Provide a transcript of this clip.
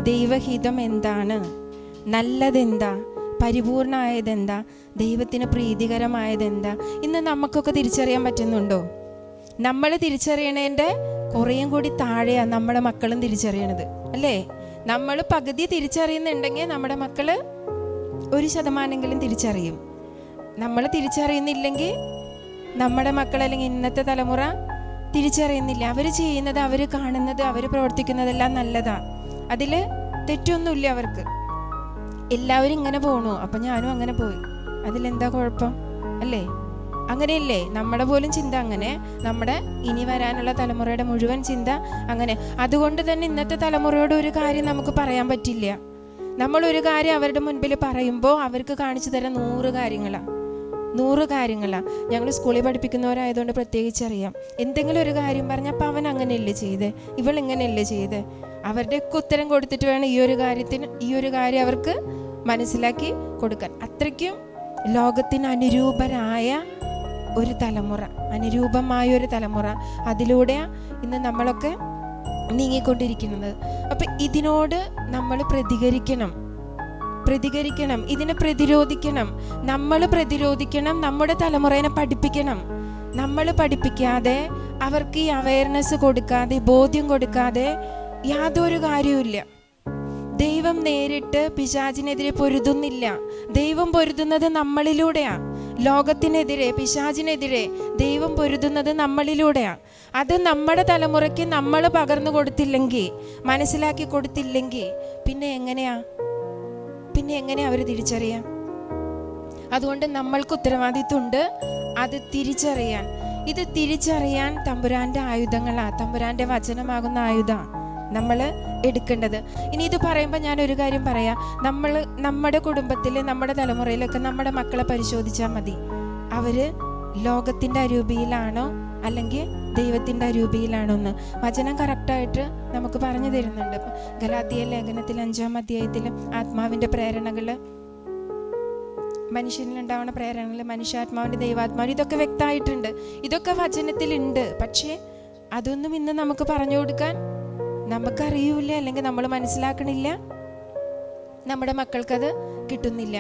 ദൈവഹിതം എന്താണ്, നല്ലതെന്താ, പരിപൂർണമായതെന്താ, ദൈവത്തിന് പ്രീതികരമായതെന്താ, ഇന്ന് നമുക്കൊക്കെ തിരിച്ചറിയാൻ പറ്റുന്നുണ്ടോ? നമ്മൾ തിരിച്ചറിയണതിൻ്റെ കുറേയും കൂടി താഴെയാണ് നമ്മുടെ മക്കളും തിരിച്ചറിയണത്, അല്ലേ? നമ്മൾ പകുതി തിരിച്ചറിയുന്നുണ്ടെങ്കിൽ നമ്മുടെ മക്കൾ 1% തിരിച്ചറിയും. നമ്മൾ തിരിച്ചറിയുന്നില്ലെങ്കിൽ നമ്മുടെ മക്കൾ അല്ലെങ്കിൽ ഇന്നത്തെ തലമുറ തിരിച്ചറിയുന്നില്ല. അവർ ചെയ്യുന്നത്, അവർ കാണുന്നത്, അവർ പ്രവർത്തിക്കുന്നതെല്ലാം നല്ലതാണ്, അതിൽ തെറ്റൊന്നുമില്ല അവർക്ക്. എല്ലാവരും ഇങ്ങനെ പോകണു, അപ്പം ഞാനും അങ്ങനെ പോയി, അതിലെന്താ കുഴപ്പം, അല്ലേ? അങ്ങനെയല്ലേ നമ്മുടെ പോലും ചിന്ത അങ്ങനെ, നമ്മുടെ ഇനി വരാനുള്ള തലമുറയുടെ മുഴുവൻ ചിന്ത അങ്ങനെ. അതുകൊണ്ട് തന്നെ ഇന്നത്തെ തലമുറയോട് ഒരു കാര്യം നമുക്ക് പറയാൻ പറ്റില്ല. നമ്മളൊരു കാര്യം അവരുടെ മുൻപിൽ പറയുമ്പോൾ അവർക്ക് കാണിച്ചു തരാൻ 100 കാര്യങ്ങളാണ്. ഞങ്ങൾ സ്കൂളിൽ പഠിപ്പിക്കുന്നവരായതുകൊണ്ട് പ്രത്യേകിച്ച് അറിയാം. എന്തെങ്കിലും ഒരു കാര്യം പറഞ്ഞാൽ അപ്പം അവൻ അങ്ങനെയല്ലേ ചെയ്തേ, ഇവൾ ഇങ്ങനെയല്ലേ ചെയ്തേ, അവരുടെയൊക്കെ ഉത്തരം കൊടുത്തിട്ട് വേണം ഈ ഒരു കാര്യം അവർക്ക് മനസ്സിലാക്കി കൊടുക്കാൻ. അത്രയ്ക്കും ലോകത്തിന് അനുരൂപമായ ഒരു തലമുറ, അനുരൂപമായൊരു തലമുറ, അതിലൂടെ ഇന്ന് നമ്മളൊക്കെ നീങ്ങിക്കൊണ്ടിരിക്കുന്നത്. അപ്പം ഇതിനോട് നമ്മൾ പ്രതികരിക്കണം, ഇതിനെ പ്രതിരോധിക്കണം. നമ്മൾ പ്രതിരോധിക്കണം, നമ്മുടെ തലമുറയെ പഠിപ്പിക്കണം. നമ്മൾ പഠിപ്പിക്കാതെ, അവർക്ക് ഈ അവയർനെസ് കൊടുക്കാതെ, ബോധ്യം കൊടുക്കാതെ യാതൊരു കാര്യവുമില്ല. ദൈവം നേരിട്ട് പിശാചിനെതിരെ പൊരുതുന്നില്ല. ദൈവം പൊരുതുന്നത് നമ്മളിലൂടെയാണ്. ലോകത്തിനെതിരെ, പിശാചിനെതിരെ ദൈവം പൊരുതുന്നത് നമ്മളിലൂടെയാണ്. അത് നമ്മുടെ തലമുറയ്ക്ക് നമ്മൾ പകർന്നു കൊടുത്തില്ലെങ്കിൽ, മനസ്സിലാക്കി കൊടുത്തില്ലെങ്കിൽ പിന്നെ എങ്ങനെയാ അവർ തിരിച്ചറിയാം? അതുകൊണ്ട് നമ്മൾക്ക് ഉത്തരവാദിത്വമുണ്ട് അത് തിരിച്ചറിയാൻ. ഇത് തിരിച്ചറിയാൻ തമ്പുരാൻ്റെ ആയുധങ്ങളാണ്, തമ്പുരാൻ്റെ വചനമാകുന്ന ആയുധമാണ് നമ്മൾ എടുക്കേണ്ടത്. ഇനി ഇത് പറയുമ്പോൾ ഞാനൊരു കാര്യം പറയാം. നമ്മുടെ കുടുംബത്തിൽ, നമ്മുടെ തലമുറയിലൊക്കെ നമ്മുടെ മക്കളെ പരിശോധിച്ചാൽ മതി. അവർ ലോകത്തിൻ്റെ അരൂപിയിലാണോ അല്ലെങ്കിൽ ദൈവത്തിൻ്റെ അരൂപിയിലാണോ എന്ന് വചനം കറക്റ്റായിട്ട് നമുക്ക് പറഞ്ഞു തരുന്നുണ്ട്. ഇപ്പം ഗലാത്യ ലേഖനത്തിൽ 5-ാം അധ്യായത്തിൽ ആത്മാവിൻ്റെ പ്രേരണകൾ, മനുഷ്യനിലുണ്ടാവുന്ന പ്രേരണകൾ, മനുഷ്യാത്മാവിൻ്റെ ദൈവാത്മാവിൻ്റെ, ഇതൊക്കെ വ്യക്തമായിട്ടുണ്ട്. ഇതൊക്കെ വചനത്തിലുണ്ട്. പക്ഷേ അതൊന്നും ഇന്ന് നമുക്ക് പറഞ്ഞു കൊടുക്കാൻ നമുക്കറിയൂല, അല്ലെങ്കിൽ നമ്മൾ മനസ്സിലാക്കണില്ല, നമ്മുടെ മക്കൾക്കത് കിട്ടുന്നില്ല.